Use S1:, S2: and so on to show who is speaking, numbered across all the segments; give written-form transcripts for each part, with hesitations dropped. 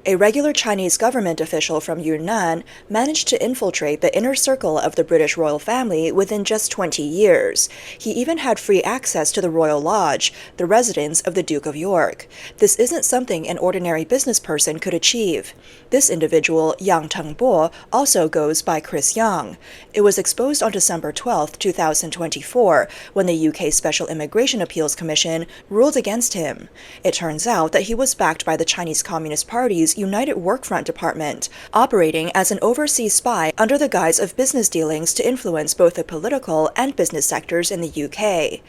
S1: A regular Chinese government official from Yunnan managed to infiltrate the inner circle of the British royal family within just 20 years. He even had free access to the Royal Lodge, the residence of the Duke of York. This isn't something an ordinary business person could achieve. This individual, Yang Tengbo, also goes by Chris Yang. It was exposed on December 12, 2024, when the UK Special Immigration Appeals Commission ruled against him. It turns out that he was backed by the Chinese Communist Party's United Workfront Department, operating as an overseas spy under the guise of business dealings to influence both the political and business sectors in the UK.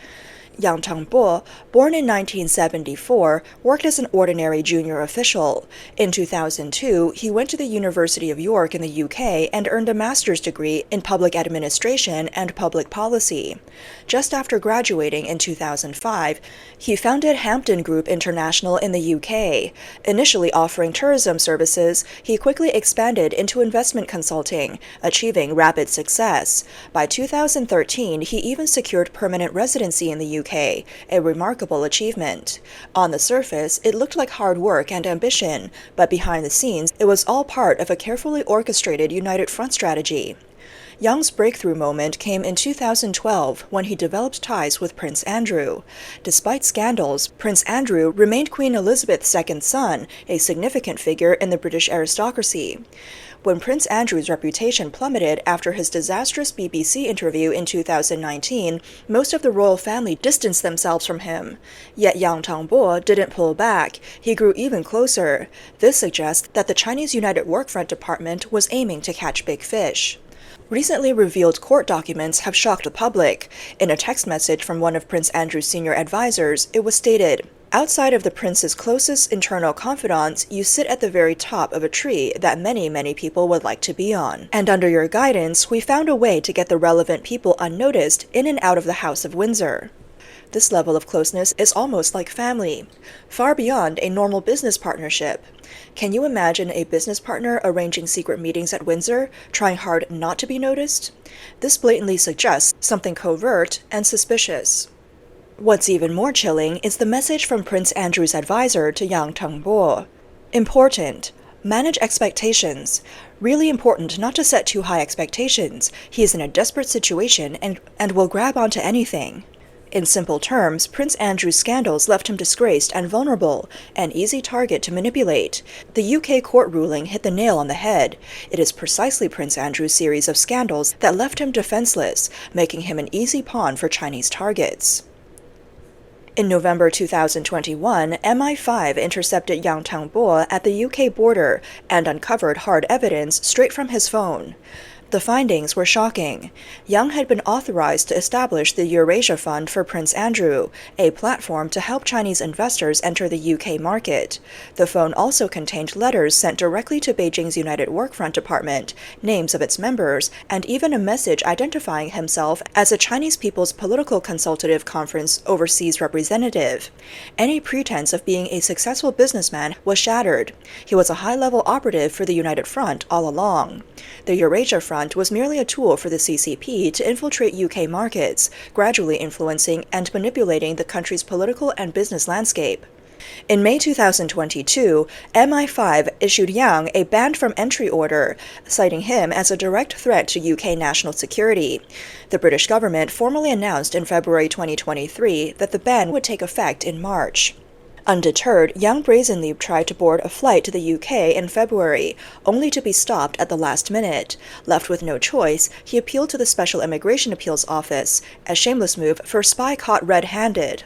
S1: Yang Tengbo, born in 1974, worked as an ordinary junior official. In 2002, he went to the University of York in the UK and earned a master's degree in public administration and public policy. Just after graduating in 2005, he founded Hampton Group International in the UK. Initially offering tourism services, he quickly expanded into investment consulting, achieving rapid success. By 2013, he even secured permanent residency in the UK, a remarkable achievement. On the surface, it looked like hard work and ambition, but behind the scenes, it was all part of a carefully orchestrated United Front strategy. Yang's breakthrough moment came in 2012 when he developed ties with Prince Andrew. Despite scandals, Prince Andrew remained Queen Elizabeth's second son, a significant figure in the British aristocracy. When Prince Andrew's reputation plummeted after his disastrous BBC interview in 2019, most of the royal family distanced themselves from him. Yet Yang Tengbo didn't pull back. He grew even closer. This suggests that the Chinese United Workfront Department was aiming to catch big fish. Recently revealed court documents have shocked the public. In a text message from one of Prince Andrew's senior advisors, it was stated, "Outside of the prince's closest internal confidants, you sit at the very top of a tree that many people would like to be on. And under your guidance, we found a way to get the relevant people unnoticed in and out of the House of Windsor." This level of closeness is almost like family, far beyond a normal business partnership. Can you imagine a business partner arranging secret meetings at Windsor, trying hard not to be noticed? This blatantly suggests something covert and suspicious. What's even more chilling is the message from Prince Andrew's advisor to Yang Tengbo. Important. Manage expectations. Really important not to set too high expectations. He is in a desperate situation and will grab onto anything. In simple terms, Prince Andrew's scandals left him disgraced and vulnerable, an easy target to manipulate. The UK court ruling hit the nail on the head. It is precisely Prince Andrew's series of scandals that left him defenseless, making him an easy pawn for Chinese targets. In November 2021, MI5 intercepted Yang Tengbo at the UK border and uncovered hard evidence straight from his phone. The findings were shocking. Yang had been authorized to establish the Eurasia Fund for Prince Andrew, a platform to help Chinese investors enter the UK market. The phone also contained letters sent directly to Beijing's United Workfront Department, names of its members, and even a message identifying himself as a Chinese People's Political Consultative Conference overseas representative. Any pretense of being a successful businessman was shattered. He was a high-level operative for the United Front all along. The Eurasia Front was merely a tool for the CCP to infiltrate UK markets, gradually influencing and manipulating the country's political and business landscape. In May 2022, MI5 issued Yang a banned from entry order, citing him as a direct threat to UK national security. The British government formally announced in February 2023 that the ban would take effect in March. Undeterred, Yang brazenly tried to board a flight to the UK in February, only to be stopped at the last minute. Left with no choice, he appealed to the Special Immigration Appeals Office, a shameless move for a spy caught red-handed.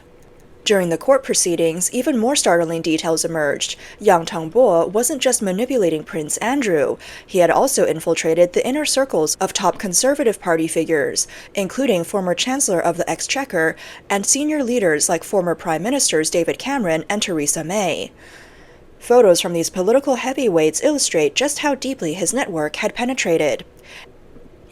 S1: During the court proceedings, even more startling details emerged. Yang Tengbo wasn't just manipulating Prince Andrew. He had also infiltrated the inner circles of top Conservative Party figures, including former Chancellor of the Exchequer and senior leaders like former Prime Ministers David Cameron and Theresa May. Photos from these political heavyweights illustrate just how deeply his network had penetrated.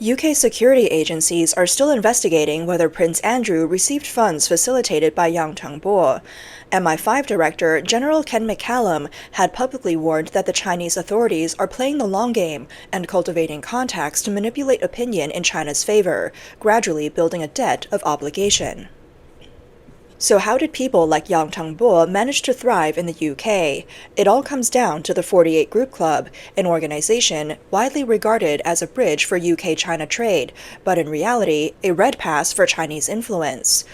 S1: UK security agencies are still investigating whether Prince Andrew received funds facilitated by Yang Tengbo. MI5 Director General Ken McCallum had publicly warned that the Chinese authorities are playing the long game and cultivating contacts to manipulate opinion in China's favor, gradually building a debt of obligation. So how did people like Yang Tengbo manage to thrive in the UK? It all comes down to the 48 Group Club, an organization widely regarded as a bridge for UK-China trade, but in reality, a red pass for Chinese influence.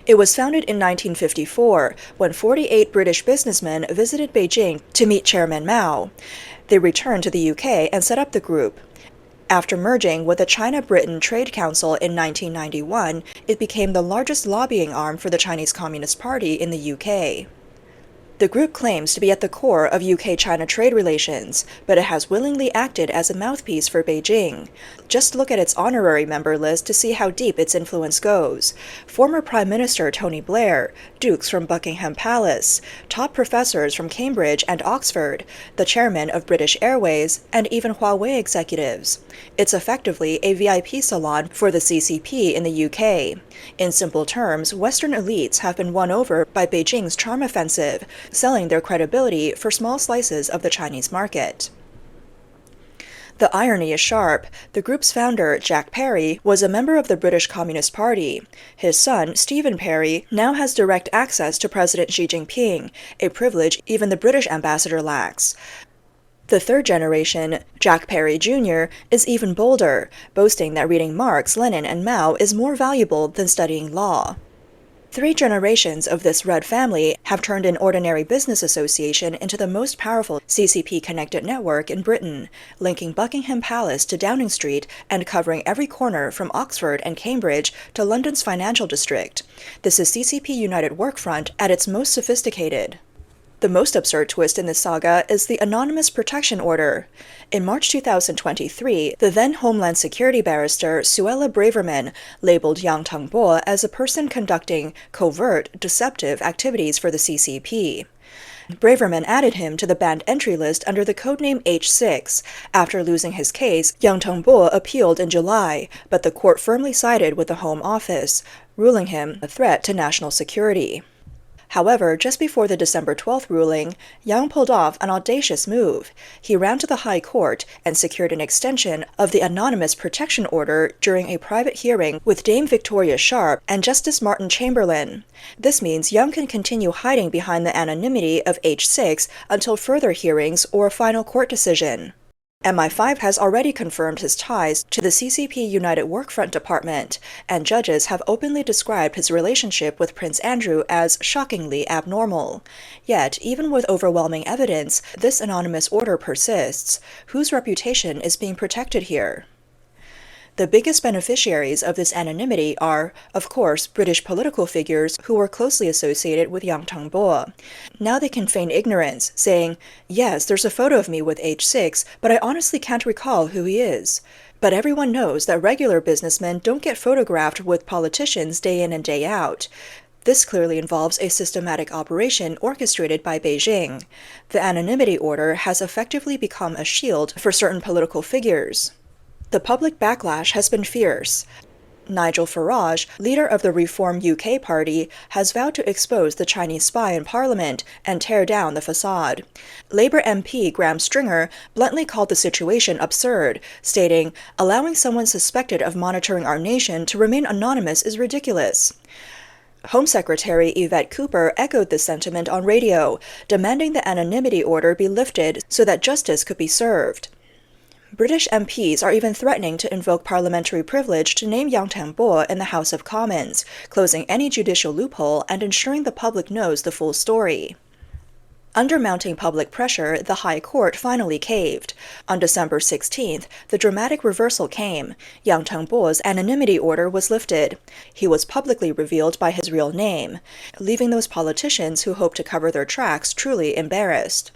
S1: It was founded in 1954 when 48 British businessmen visited Beijing to meet Chairman Mao. They returned to the UK and set up the group. After merging with the China-Britain Trade Council in 1991, it became the largest lobbying arm for the Chinese Communist Party in the UK. The group claims to be at the core of UK-China trade relations, but it has willingly acted as a mouthpiece for Beijing. Just look at its honorary member list to see how deep its influence goes. Former Prime Minister Tony Blair, dukes from Buckingham Palace, top professors from Cambridge and Oxford, the chairman of British Airways, and even Huawei executives. It's effectively a VIP salon for the CCP in the UK. In simple terms, Western elites have been won over by Beijing's charm offensive, selling their credibility for small slices of the Chinese market. The irony is sharp. The group's founder, Jack Perry, was a member of the British Communist Party. His son, Stephen Perry, now has direct access to President Xi Jinping, a privilege even the British ambassador lacks. The third generation, Jack Perry Jr., is even bolder, boasting that reading Marx, Lenin, and Mao is more valuable than studying law. 3 generations of this red family have turned an ordinary business association into the most powerful CCP-connected network in Britain, linking Buckingham Palace to Downing Street and covering every corner from Oxford and Cambridge to London's financial district. This is CCP United Workfront at its most sophisticated. The most absurd twist in this saga is the Anonymous Protection Order. In March 2023, the then Homeland Security barrister Suella Braverman labeled Yang Tengbo as a person conducting covert, deceptive activities for the CCP. Braverman added him to the banned entry list under the codename H6. After losing his case, Yang Tengbo appealed in July, but the court firmly sided with the Home Office, ruling him a threat to national security. However, just before the December 12th ruling, Yang pulled off an audacious move. He ran to the High Court and secured an extension of the Anonymous Protection Order during a private hearing with Dame Victoria Sharp and Justice Martin Chamberlain. This means Yang can continue hiding behind the anonymity of H6 until further hearings or a final court decision. MI5 has already confirmed his ties to the CCP United Workfront Department, and judges have openly described his relationship with Prince Andrew as shockingly abnormal. Yet, even with overwhelming evidence, this anonymous order persists. Whose reputation is being protected here? The biggest beneficiaries of this anonymity are, of course, British political figures who were closely associated with Yang Tengbo. Now they can feign ignorance, saying, "Yes, there's a photo of me with H6, but I honestly can't recall who he is." But everyone knows that regular businessmen don't get photographed with politicians day in and day out. This clearly involves a systematic operation orchestrated by Beijing. The anonymity order has effectively become a shield for certain political figures. The public backlash has been fierce. Nigel Farage, leader of the Reform UK party, has vowed to expose the Chinese spy in Parliament and tear down the facade. Labour MP Graham Stringer bluntly called the situation absurd, stating, "Allowing someone suspected of monitoring our nation to remain anonymous is ridiculous." Home Secretary Yvette Cooper echoed this sentiment on radio, demanding the anonymity order be lifted so that justice could be served. British MPs are even threatening to invoke parliamentary privilege to name Yang Tengbo in the House of Commons, closing any judicial loophole and ensuring the public knows the full story. Under mounting public pressure, the High Court finally caved. On December 16th, the dramatic reversal came. Yang Tengbo's anonymity order was lifted. He was publicly revealed by his real name, leaving those politicians who hope to cover their tracks truly embarrassed.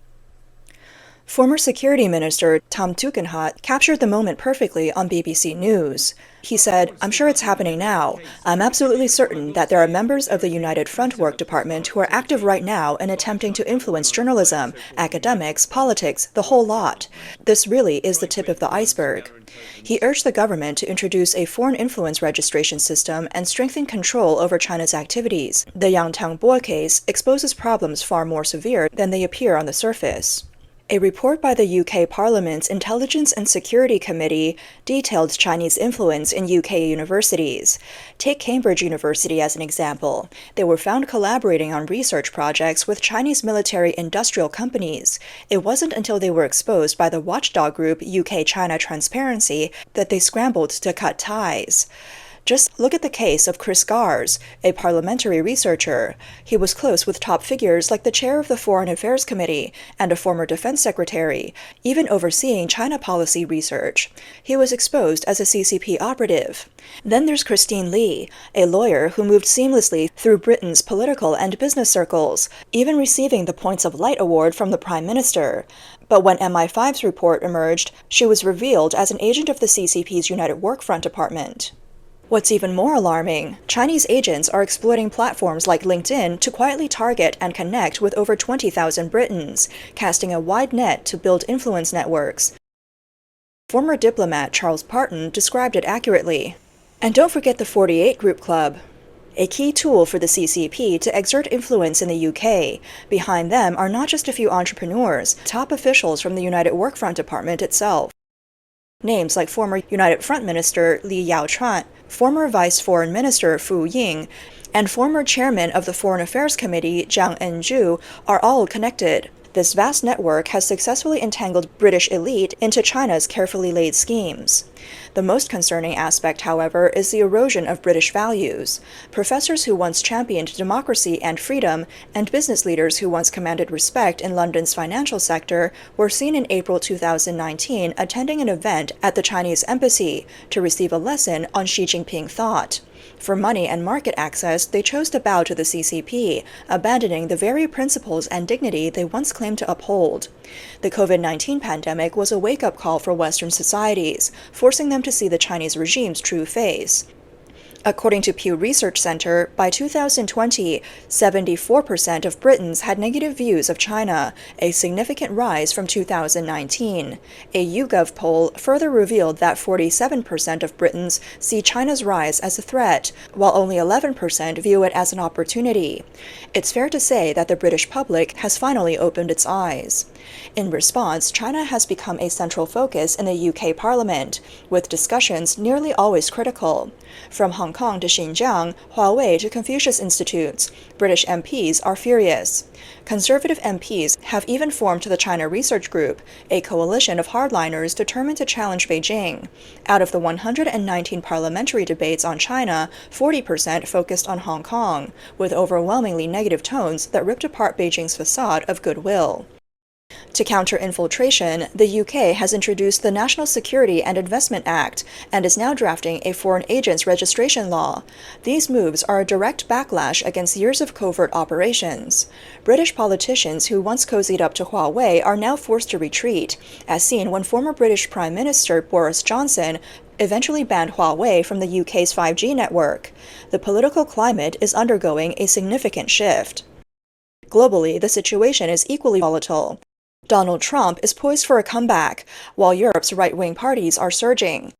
S1: Former Security Minister Tom Tugendhat captured the moment perfectly on BBC News. He said, "I'm sure it's happening now. I'm absolutely certain that there are members of the United Front Work Department who are active right now in attempting to influence journalism, academics, politics, the whole lot. This really is the tip of the iceberg." He urged the government to introduce a foreign influence registration system and strengthen control over China's activities. The Yang Tengbo case exposes problems far more severe than they appear on the surface. A report by the UK Parliament's Intelligence and Security Committee detailed Chinese influence in UK universities. Take Cambridge University as an example. They were found collaborating on research projects with Chinese military industrial companies. It wasn't until they were exposed by the watchdog group UK-China Transparency that they scrambled to cut ties. Just look at the case of Chris Gars, a parliamentary researcher. He was close with top figures like the chair of the Foreign Affairs Committee and a former defense secretary, even overseeing China policy research. He was exposed as a CCP operative. Then there's Christine Lee, a lawyer who moved seamlessly through Britain's political and business circles, even receiving the Points of Light Award from the Prime Minister. But when MI5's report emerged, she was revealed as an agent of the CCP's United Workfront Department. What's even more alarming, Chinese agents are exploiting platforms like LinkedIn to quietly target and connect with over 20,000 Britons, casting a wide net to build influence networks. Former diplomat Charles Parton described it accurately. And don't forget the 48 Group Club, a key tool for the CCP to exert influence in the UK. Behind them are not just a few entrepreneurs, top officials from the United Workfront Department itself. Names like former United Front Minister Li Yaochuan, former Vice Foreign Minister Fu Ying, and former Chairman of the Foreign Affairs Committee Zhang Enju are all connected. This vast network has successfully entangled British elite into China's carefully laid schemes. The most concerning aspect, however, is the erosion of British values. Professors who once championed democracy and freedom, and business leaders who once commanded respect in London's financial sector, were seen in April 2019 attending an event at the Chinese embassy to receive a lesson on Xi Jinping thought. For money and market access, they chose to bow to the CCP, abandoning the very principles and dignity they once claimed to uphold. The COVID-19 pandemic was a wake-up call for Western societies, forcing them to see the Chinese regime's true face. According to Pew Research Center, by 2020, 74% of Britons had negative views of China, a significant rise from 2019. A YouGov poll further revealed that 47% of Britons see China's rise as a threat, while only 11% view it as an opportunity. It's fair to say that the British public has finally opened its eyes. In response, China has become a central focus in the UK Parliament, with discussions nearly always critical. From Hong Kong to Xinjiang, Huawei to Confucius Institutes, British MPs are furious. Conservative MPs have even formed the China Research Group, a coalition of hardliners determined to challenge Beijing. Out of the 119 parliamentary debates on China, 40% focused on Hong Kong, with overwhelmingly negative tones that ripped apart Beijing's facade of goodwill. To counter infiltration, the UK has introduced the National Security and Investment Act and is now drafting a foreign agents registration law. These moves are a direct backlash against years of covert operations. British politicians who once cozied up to Huawei are now forced to retreat, as seen when former British Prime Minister Boris Johnson eventually banned Huawei from the UK's 5G network. The political climate is undergoing a significant shift. Globally, the situation is equally volatile. Donald Trump is poised for a comeback, while Europe's right-wing parties are surging.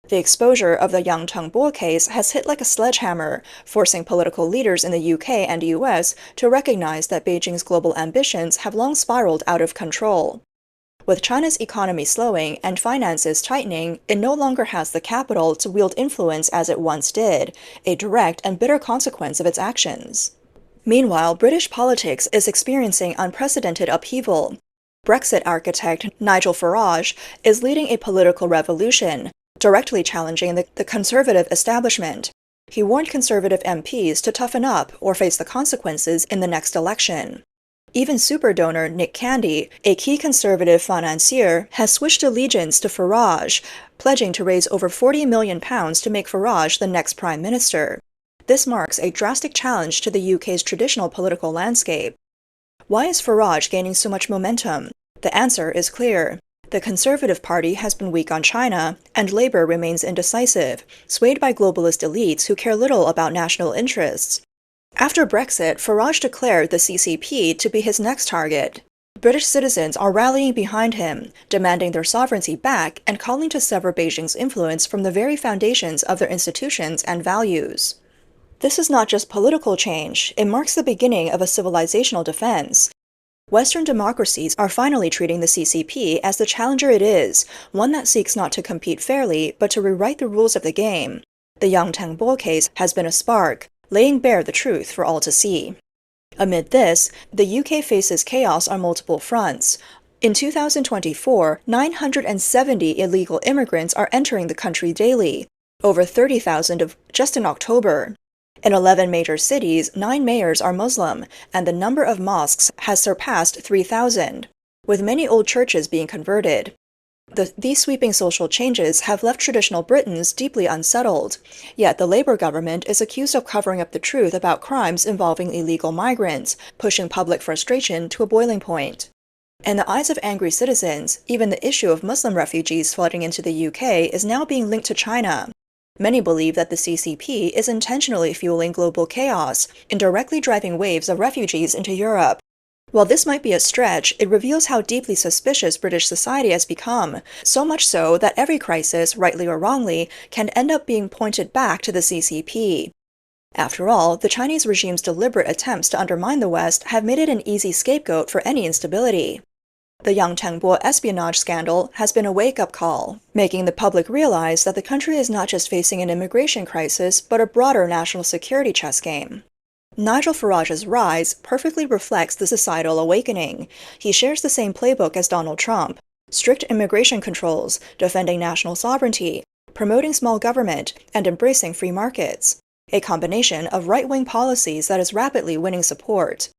S1: The exposure of the Yang Tengbo case has hit like a sledgehammer, forcing political leaders in the UK and US to recognize that Beijing's global ambitions have long spiraled out of control. With China's economy slowing and finances tightening, it no longer has the capital to wield influence as it once did, a direct and bitter consequence of its actions. Meanwhile, British politics is experiencing unprecedented upheaval. Brexit architect Nigel Farage is leading a political revolution, directly challenging the Conservative establishment. He warned Conservative MPs to toughen up or face the consequences in the next election. Even super donor Nick Candy, a key Conservative financier, has switched allegiance to Farage, pledging to raise over £40 million to make Farage the next Prime Minister. This marks a drastic challenge to the UK's traditional political landscape. Why is Farage gaining so much momentum? The answer is clear. The Conservative Party has been weak on China, and Labour remains indecisive, swayed by globalist elites who care little about national interests. After Brexit, Farage declared the CCP to be his next target. British citizens are rallying behind him, demanding their sovereignty back and calling to sever Beijing's influence from the very foundations of their institutions and values. This is not just political change, it marks the beginning of a civilizational defense. Western democracies are finally treating the CCP as the challenger it is, one that seeks not to compete fairly, but to rewrite the rules of the game. The Yang Tangbo case has been a spark, laying bare the truth for all to see. Amid this, the UK faces chaos on multiple fronts. In 2024, 970 illegal immigrants are entering the country daily, over 30,000 of just in October. In 11 major cities, 9 mayors are Muslim, and the number of mosques has surpassed 3,000, with many old churches being converted. These sweeping social changes have left traditional Britons deeply unsettled, yet the Labour government is accused of covering up the truth about crimes involving illegal migrants, pushing public frustration to a boiling point. In the eyes of angry citizens, even the issue of Muslim refugees flooding into the UK is now being linked to China. Many believe that the CCP is intentionally fueling global chaos, indirectly driving waves of refugees into Europe. While this might be a stretch, it reveals how deeply suspicious British society has become, so much so that every crisis, rightly or wrongly, can end up being pointed back to the CCP. After all, the Chinese regime's deliberate attempts to undermine the West have made it an easy scapegoat for any instability. The Yang Tangbo espionage scandal has been a wake-up call, making the public realize that the country is not just facing an immigration crisis, but a broader national security chess game. Nigel Farage's rise perfectly reflects the societal awakening. He shares the same playbook as Donald Trump: strict immigration controls, defending national sovereignty, promoting small government, and embracing free markets. A combination of right-wing policies that is rapidly winning support.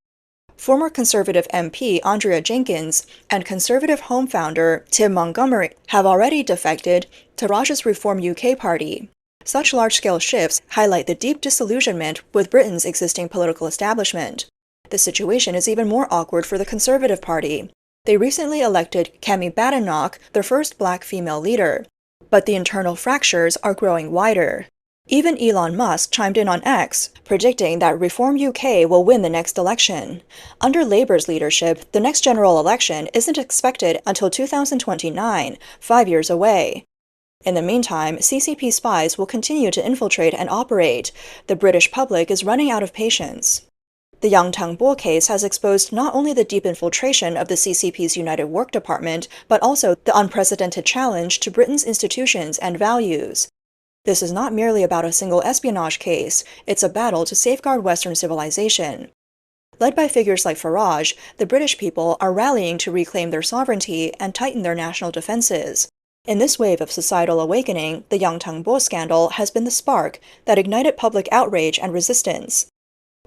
S1: Former Conservative MP Andrea Jenkins and Conservative Home founder Tim Montgomery have already defected to Farage's Reform UK party. Such large-scale shifts highlight the deep disillusionment with Britain's existing political establishment. The situation is even more awkward for the Conservative Party. They recently elected Kemi Badenoch, their first black female leader, but the internal fractures are growing wider. Even Elon Musk chimed in on X, predicting that Reform UK will win the next election. Under Labour's leadership, the next general election isn't expected until 2029, 5 years away. In the meantime, CCP spies will continue to infiltrate and operate. The British public is running out of patience. The Yang Tangbo case has exposed not only the deep infiltration of the CCP's United Work Department, but also the unprecedented challenge to Britain's institutions and values. This is not merely about a single espionage case, it's a battle to safeguard Western civilization. Led by figures like Farage, the British people are rallying to reclaim their sovereignty and tighten their national defenses. In this wave of societal awakening, the Yang Tangbo scandal has been the spark that ignited public outrage and resistance.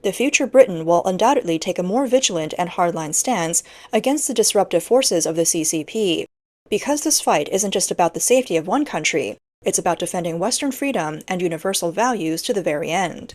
S1: The future Britain will undoubtedly take a more vigilant and hardline stance against the disruptive forces of the CCP, because this fight isn't just about the safety of one country, it's about defending Western freedom and universal values to the very end.